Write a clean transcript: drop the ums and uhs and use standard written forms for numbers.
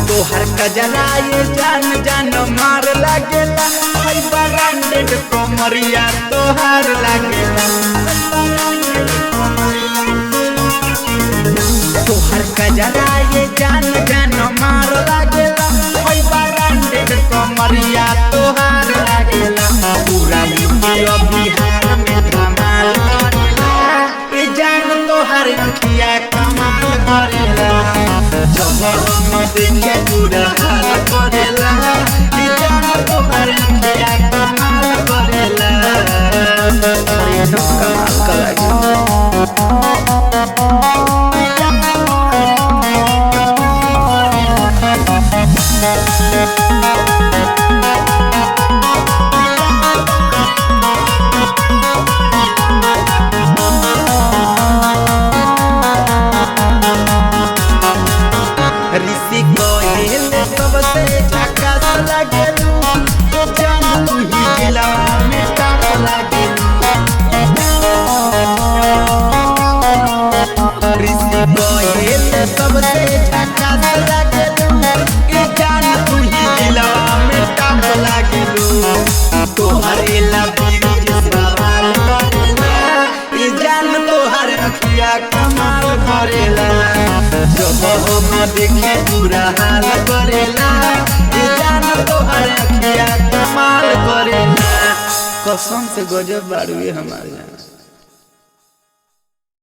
तोहर कजरा ये जान जान मार लागेला, हई ब्रांडेड कमरिया तोहर लागेला। तोहर कजरा ये जान जान मार लागेला, हई ब्रांडेड कमरिया तोहर लागेला। पूरा यूपी और बिहार में धमाल करेला, ये जान तोहर अखिया कमाल करेला। जब हम देखे पूरा हाल करेला, ये जान तोहर अखिया कमाल करेला। अरे तो कमाल करेला। ऋषि गोयल सबसे झकास लागेलू, जान तू ही जिला में टॉप लागेलू। ऋषि गोयल सबसे झकास लागेलू, जान तू ही जिला में टॉप लागेलू। तोहरे लबीज सवाल करेला, जान तोहर अखिया कमाल करेला। जब हम देखे पूरा हाल करेला, ये जान तोहर अखिया कमाल करेला। कसम से गजब बाड़ू हमारे।